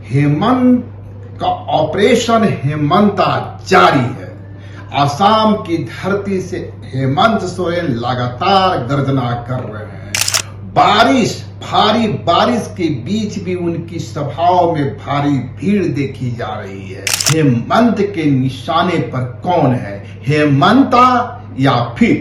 हेमंत का ऑपरेशन हेमंता जारी है। आसाम की धरती से हेमंत सोरेन लगातार गर्जना कर रहे हैं। भारी बारिश के बीच भी उनकी सभाओं में भारी भीड़ देखी जा रही है। हेमंत के निशाने पर कौन है, हेमंता या फिर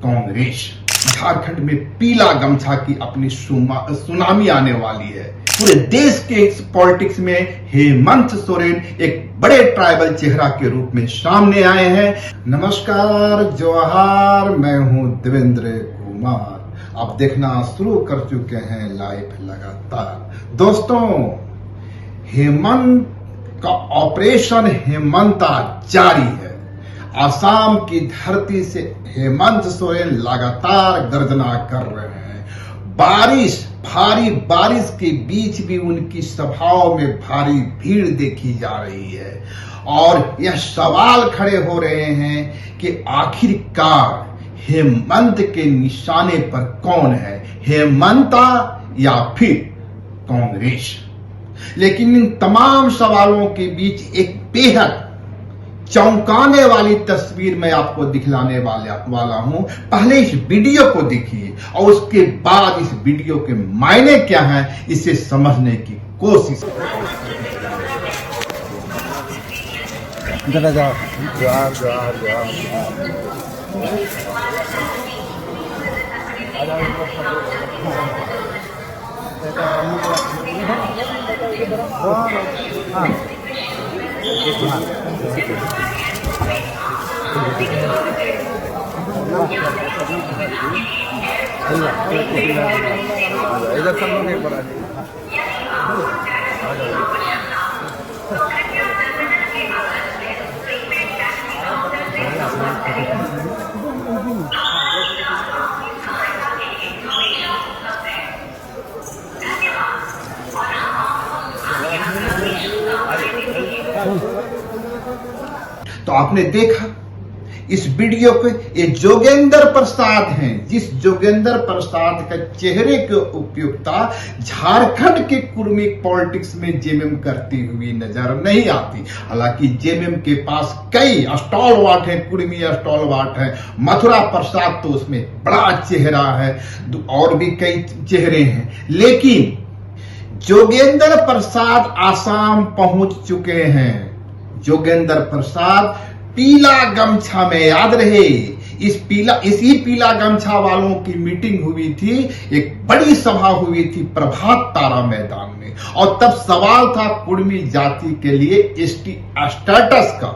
कांग्रेस? झारखंड में पीला गमछा की अपनी सुनामी आने वाली है। पूरे देश के पॉलिटिक्स में हेमंत सोरेन एक बड़े ट्राइबल चेहरा के रूप में सामने आए हैं। नमस्कार, जोहार, मैं हूं देवेंद्र कुमार। आप देखना शुरू कर चुके हैं लाइव लगातार। दोस्तों, हेमंत का ऑपरेशन हेमंता जारी है। आसाम की धरती से हेमंत सोरेन लगातार गर्जना कर रहे हैं। भारी बारिश के बीच भी उनकी सभाओं में भारी भीड़ देखी जा रही है और यह सवाल खड़े हो रहे हैं कि आखिरकार हेमंत के निशाने पर कौन है, हेमंता या फिर कांग्रेस? लेकिन इन तमाम सवालों के बीच एक बेहद चौंकाने वाली तस्वीर मैं आपको दिखलाने वाला हूं। पहले इस वीडियो को देखिए और उसके बाद इस वीडियो के मायने क्या हैं इसे समझने की कोशिश इधर सब लोग एक बार तो आपने देखा इस वीडियो पे, ये जोगेंद्र प्रसाद हैं। जिस जोगेंद्र प्रसाद का चेहरे की उपयुक्तता झारखंड के कुर्मी पॉलिटिक्स में जेएमएम करती हुई नजर नहीं आती। हालांकि जेएमएम के पास कई स्टॉलवार्ट हैं, कुर्मी स्टॉलवार्ट हैं। मथुरा प्रसाद तो उसमें बड़ा चेहरा है और भी कई चेहरे हैं, लेकिन जोगेंद्र प्रसाद आसाम पहुंच चुके हैं। जोगेंद्र प्रसाद पीला गमछा में, याद रहे, इसी पीला गमछा वालों की मीटिंग हुई थी, एक बड़ी सभा हुई थी प्रभात तारा मैदान में। और तब सवाल था कुर्मी जाति के लिए एसटी स्टेटस का।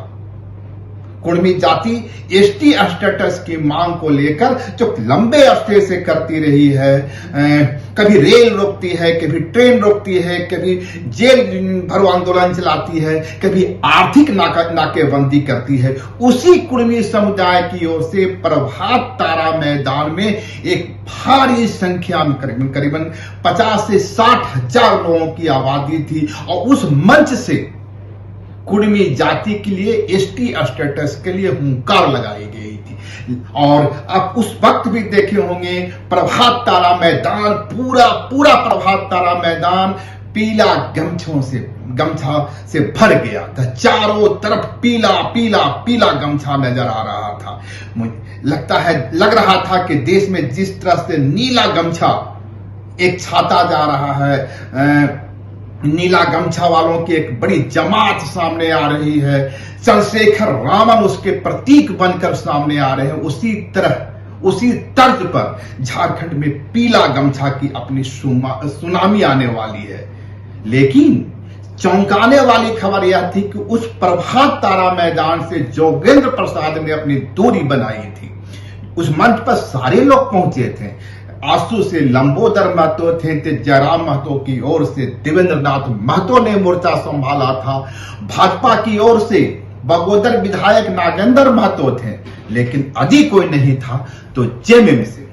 कुर्मी जाति एसटी स्टेटस की मांग को लेकर जो लंबे अरसे से करती रही है, कभी रेल रोकती है, कभी ट्रेन रोकती है, कभी जेल भरो आंदोलन चलाती है, कभी आर्थिक नाकेबंदी करती है, उसी कुर्मी समुदाय की ओर से प्रभात तारा मैदान में एक भारी संख्या में करीबन 50 से 60 हजार लोगों की आबादी थी और उस मंच से कुर्मी जाति के लिए एसटी स्टेटस के लिए हुंकार लगाई गई थी। और अब उस वक्त भी देखे होंगे प्रभात तारा मैदान, पूरा प्रभात तारा मैदान पीला गमछा से भर गया था। चारों तरफ पीला गमछा नजर आ रहा था। मुझे लग रहा था कि देश में जिस तरह से नीला गमछा एक छाता जा रहा है, नीला गमछा वालों की एक बड़ी जमात सामने आ रही है, चंद्रशेखर रामन उसके प्रतीक बनकर सामने आ रहे हैं, उसी तर्ज पर झारखंड में पीला गमछा की अपनी सुनामी आने वाली है। लेकिन चौंकाने वाली खबर यह थी कि उस प्रभात तारा मैदान से जोगेंद्र प्रसाद ने अपनी दूरी बनाई थी। उस मंच पर सारे लोग पहुंचे थे। आंसू से लंबोदर महतो थे, जयराम महतो की ओर से देवेंद्र नाथ महतो ने मोर्चा संभाला था। भाजपा की ओर से बगोदर विधायक नागेंद्र महतो थे, लेकिन यदि कोई नहीं था तो जेएमएम से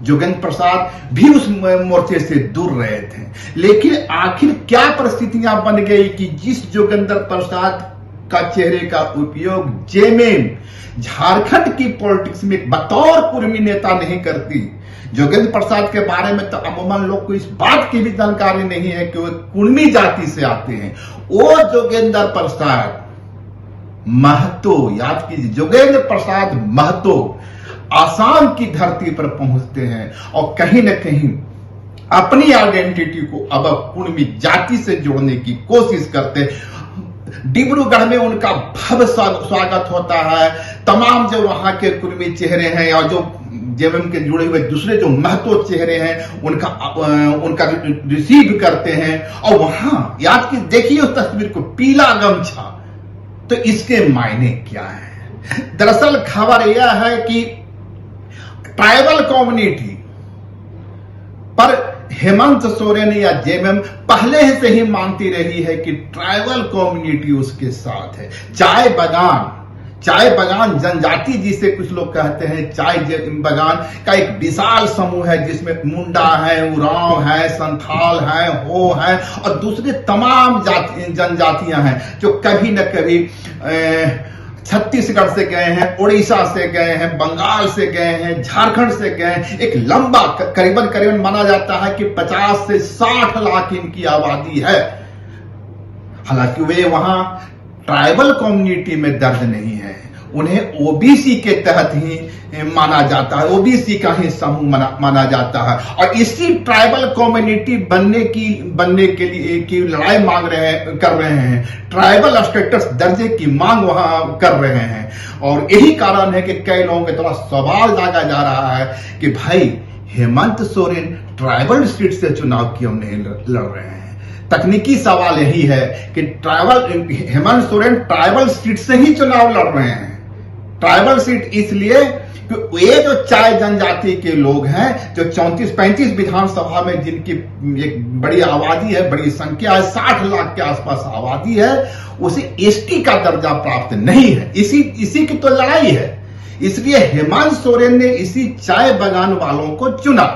जोगेंद्र प्रसाद भी उस मोर्चे से दूर रहे थे। लेकिन आखिर क्या परिस्थितियां बन गई कि जिस जोगेंद्र प्रसाद का चेहरे का उपयोग जेएमएम झारखंड की पॉलिटिक्स में बतौर कुर्मी नेता नहीं करती, जोगेंद्र प्रसाद के बारे में तो अमूमन लोग को इस बात की भी जानकारी नहीं है कि वो कुर्मी जाति से आते हैं। वो जोगेंद्र प्रसाद महतो, याद कीजिए, जोगेंद्र प्रसाद महतो आसाम की धरती पर पहुंचते हैं और कहीं न कहीं अपनी आइडेंटिटी को अब कुर्मी जाति से जोड़ने की कोशिश करते हैं। डिब्रूगढ़ में उनका भव्य स्वागत होता है। तमाम जो वहां के कुर्मी चेहरे हैं और जो जेएमएम के जुड़े हुए दूसरे जो महतो चेहरे हैं उनका रिसीव करते हैं। और वहां याद की देखिए उस तस्वीर को, पीला गमछा, तो इसके मायने क्या है? दरअसल खबर यह है कि ट्राइबल कम्युनिटी पर हेमंत सोरेन या जेएमएम पहले से ही मानती रही है कि ट्राइबल कम्युनिटी उसके साथ है। चाय बगान जनजाति जिसे कुछ लोग कहते हैं, चाय बगान का एक विशाल समूह है जिसमें मुंडा है, उरांव है, संथाल है, हो है और दूसरे तमाम जनजातियां हैं जो कभी न कभी छत्तीसगढ़ से गए हैं, उड़ीसा से गए हैं, बंगाल से गए हैं, झारखंड से गए हैं। एक लंबा करीबन माना जाता है कि 50 से 60 लाख इनकी आबादी है। हालांकि वे वहां ट्राइबल कम्युनिटी में दर्ज नहीं है, उन्हें ओबीसी के तहत ही माना जाता है, ओबीसी का ही समूह माना जाता है। और इसी ट्राइबल कम्युनिटी बनने के लिए की लड़ाई कर रहे हैं, ट्राइबल स्टेटस दर्जे की मांग वहां कर रहे हैं। और यही कारण है कि कई लोगों के थोड़ा सवाल जागा जा रहा है कि भाई हेमंत सोरेन ट्राइबल सीट से चुनाव क्यों नहीं लड़ रहे हैं। तकनीकी सवाल यही है कि हेमंत सोरेन ट्राइबल सीट से ही चुनाव लड़ रहे हैं। ट्राइबल सीट इसलिए कि ये जो चाय जनजाति के लोग हैं, जो 34-35 विधानसभा में जिनकी एक बड़ी आबादी है, बड़ी संख्या है, 60 लाख के आसपास आबादी है, उसे एसटी का दर्जा प्राप्त नहीं है। इसी की तो लड़ाई है। इसलिए हेमंत सोरेन ने इसी चाय बगान वालों को चुना।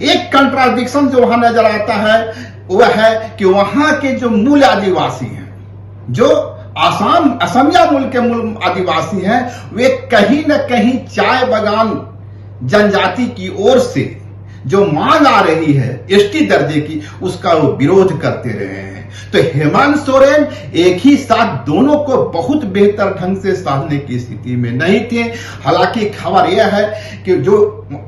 एक कंट्राडिक्शन जो वहां नजर आता है वह है कि वहां के जो मूल आदिवासी हैं, जो असमिया मूल के मूल आदिवासी हैं, वे कहीं न कहीं चाय बगान जनजाति की ओर से जो मांग आ रही है एसटी दर्जे की, उसका वो विरोध करते रहे हैं। तो हेमंत सोरेन एक ही साथ दोनों को बहुत बेहतर ढंग से साधने की स्थिति में नहीं थे। हालांकि खबर यह है कि जो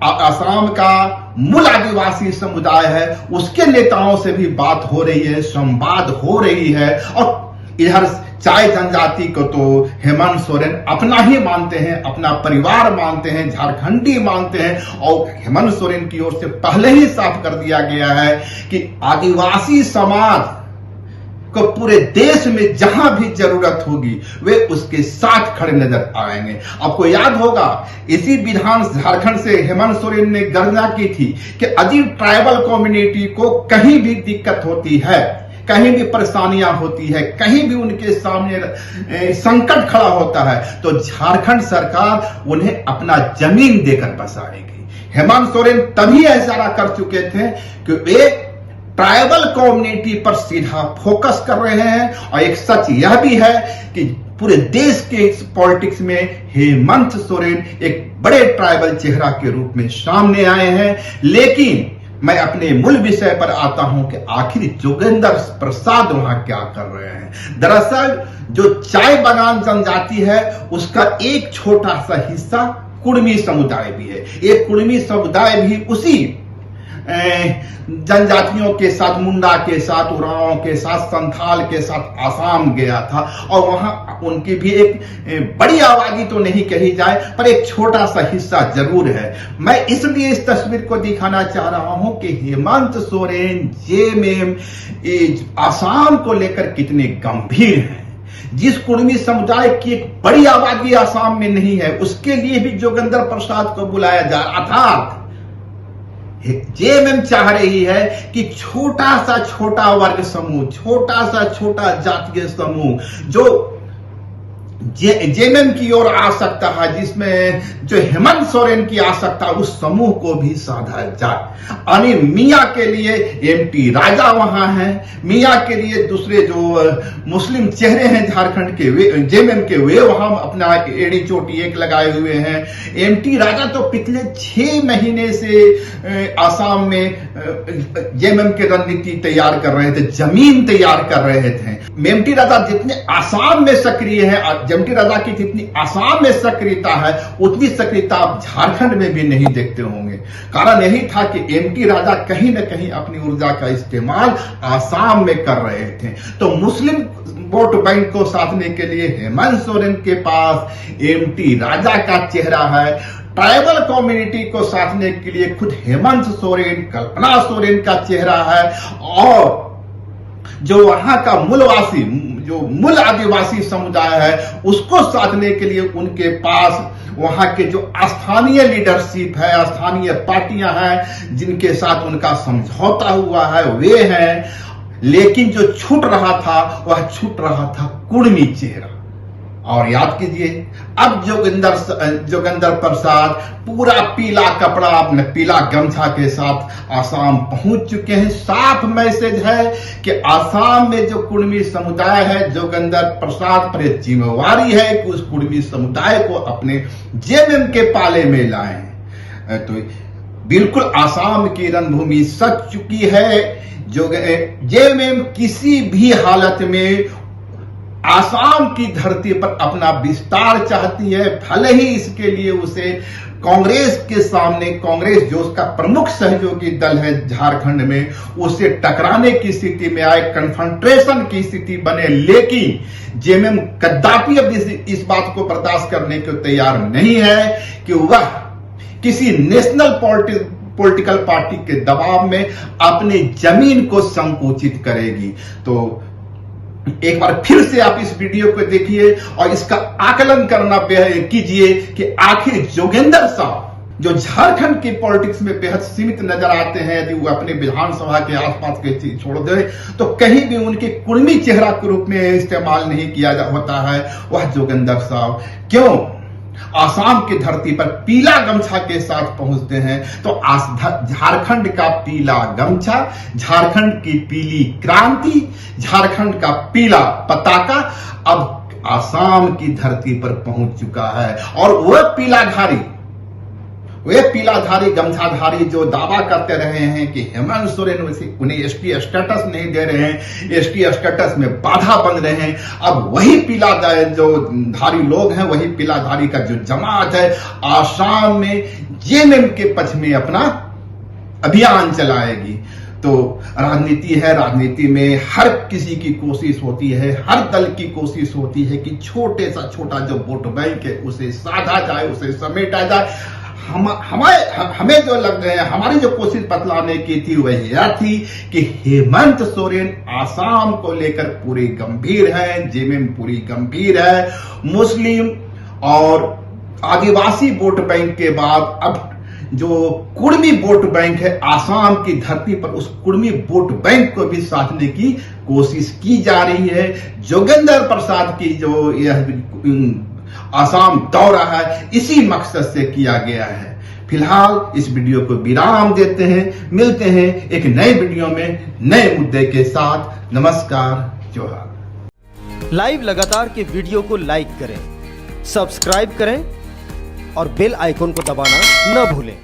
असम का मूल आदिवासी समुदाय है उसके नेताओं से भी बात हो रही है, संवाद हो रही है। और इधर चाय जनजाति को तो हेमंत सोरेन अपना ही मानते हैं, अपना परिवार मानते हैं, झारखंडी मानते हैं। और हेमंत सोरेन की ओर से पहले ही साफ कर दिया गया है कि आदिवासी समाज को पूरे देश में जहां भी जरूरत होगी वे उसके साथ खड़े नजर आएंगे। आपको याद होगा इसी झारखंड से हेमंत सोरेन ने गर्जना की थी कि यदि ट्राइबल कम्युनिटी को कहीं भी दिक्कत होती है, कहीं भी परेशानियां होती है, कहीं भी उनके सामने संकट खड़ा होता है, तो झारखंड सरकार उन्हें अपना जमीन देकर बसाएगी। हेमंत सोरेन तभी इशारा कर चुके थे कि वे ट्राइबल कम्युनिटी पर सीधा फोकस कर रहे हैं। और एक सच यह भी है कि पूरे देश के पॉलिटिक्स में हेमंत सोरेन एक बड़े ट्राइबल चेहरा के रूप में सामने आए हैं। लेकिन मैं अपने मूल विषय पर आता हूं कि आखिर जोगेंद्र प्रसाद वहां क्या कर रहे हैं। दरअसल जो चाय बगान जनजाति है उसका एक छोटा सा हिस्सा कुर्मी समुदाय भी है। एक कुर्मी समुदाय भी उसी जनजातियों के साथ, मुंडा के साथ, उरांव के साथ, संथाल के साथ आसाम गया था। और वहां उनकी भी एक बड़ी आबादी तो नहीं कही जाए पर एक छोटा सा हिस्सा जरूर है। मैं इसलिए इस तस्वीर को दिखाना चाह रहा हूं कि हेमंत सोरेन जेएमएम आसाम को लेकर कितने गंभीर हैं। जिस कुर्मी समुदाय की एक बड़ी आबादी आसाम में नहीं है उसके लिए भी जोगेंद्र प्रसाद को बुलाया जा रहा था। जेएमएम चाह रही है कि छोटा सा छोटा वर्ग समूह, छोटा सा छोटा जातीय समूह जो जेएमएम की ओर आ सकता है, जिसमें जो हेमंत सोरेन की आ सकता है, उस समूह को भी साधा जाए। यानी मियाँ के लिए एमटी राजा वहां है, मियाँ के लिए दूसरे जो मुस्लिम चेहरे हैं झारखंड के, वे जेएमएम के, वे वहां अपना एड़ी चोटी एक लगाए हुए हैं। एमटी राजा तो पिछले 6 महीने से आसाम में जेएमएम की रणनीति तैयार कर रहे थे, जमीन तैयार कर रहे थे। एमटी राजा जितने आसाम में सक्रिय है, एमटी राजा की जितनी आसाम में सक्रियता है, उतनी सक्रियता आप झारखंड में भी नहीं देखते होंगे। कारण यही था कि एमटी राजा कहीं न कहीं अपनी ऊर्जा का इस्तेमाल आसाम में कर रहे थे। तो मुस्लिम वोट बैंक को साधने के लिए हेमंत सोरेन के पास एमटी राजा का चेहरा है। ट्राइबल कम्युनिटी को साधने के लिए खुद हेमंत सोरेन, कल्पना सोरेन का चेहरा है। और जो वहां का मूलवासी, जो मूल आदिवासी समुदाय है, उसको साधने के लिए उनके पास वहां के जो स्थानीय लीडरशिप है, स्थानीय पार्टियां हैं, जिनके साथ उनका समझौता हुआ है, वे हैं। लेकिन जो छूट रहा था, वह छूट रहा था कुर्मी चेहरा। और याद कीजिए, अब जोगेंद्र प्रसाद पूरा पीला कपड़ा, अपने पीला गमछा के साथ आसाम पहुंच चुके हैं। साफ मैसेज है कि आसाम में जो कुर्मी समुदाय है, जोगेंद्र प्रसाद पर जिम्मेवारी है कि उस कुर्मी समुदाय को अपने जेएमएम के पाले में लाएं। तो बिल्कुल आसाम की रणभूमि सज चुकी है। जो जेएमएम किसी भी हालत में आसाम की धरती पर अपना विस्तार चाहती है, भले ही इसके लिए उसे कांग्रेस के सामने, कांग्रेस जो उसका प्रमुख सहयोगी दल है झारखंड में, उससे टकराने की स्थिति में आए, कन्फ्रंटेशन की स्थिति बने। लेकिन जेएमएम कदापि अब इस बात को बर्दाश्त करने को तैयार नहीं है कि वह किसी नेशनल पॉलिटिकल पार्टी के दबाव में अपनी जमीन को संकुचित करेगी। तो एक बार फिर से आप इस वीडियो को देखिए और इसका आकलन करना कीजिए कि आखिर जोगेंद्र साहब, जो झारखंड की पॉलिटिक्स में बेहद सीमित नजर आते हैं, यदि वो अपने विधानसभा के आसपास के चीज छोड़ दे तो कहीं भी उनके कुर्मी चेहरा के रूप में इस्तेमाल नहीं किया होता है, वह जोगेंद्र साहब क्यों आसाम की धरती पर पीला गमछा के साथ पहुंचते हैं। तो झारखंड का पीला गमछा, झारखंड की पीली क्रांति, झारखंड का पीला पताका अब आसाम की धरती पर पहुंच चुका है। और वे पीलाधारी गमछाधारी जो दावा करते रहे हैं कि हेमंत सोरेन उन्हें एसटी स्टेटस नहीं दे रहे हैं, एसटी स्टेटस में बाधा बन रहे हैं, अब वही पीला जो धारी लोग हैं, वही पीलाधारी का जो जमात है, आसाम में जेएमएम के पक्ष में अपना अभियान चलाएगी। तो राजनीति है, राजनीति में हर किसी की कोशिश होती है, हर दल की कोशिश होती है कि छोटे सा छोटा जो वोट बैंक है उसे साधा जाए, उसे समेटा जाए। हमें जो लग रहे हैं, हमारी जो कोशिश बतलाने की थी वह यह थी कि हेमंत सोरेन आसाम को लेकर पूरी गंभीर है, जेएमएम पूरी गंभीर है। मुस्लिम और आदिवासी वोट बैंक के बाद अब जो कुर्मी वोट बैंक है आसाम की धरती पर, उस कुर्मी वोट बैंक को भी साधने की कोशिश की जा रही है। जोगेंद्र प्रसाद की जो यह आसाम दौरा है, इसी मकसद से किया गया है। फिलहाल इस वीडियो को विराम देते हैं, मिलते हैं एक नए वीडियो में नए मुद्दे के साथ। नमस्कार, जोहार। लाइव लगातार के वीडियो को लाइक करें, सब्सक्राइब करें और बेल आइकन को दबाना न भूलें।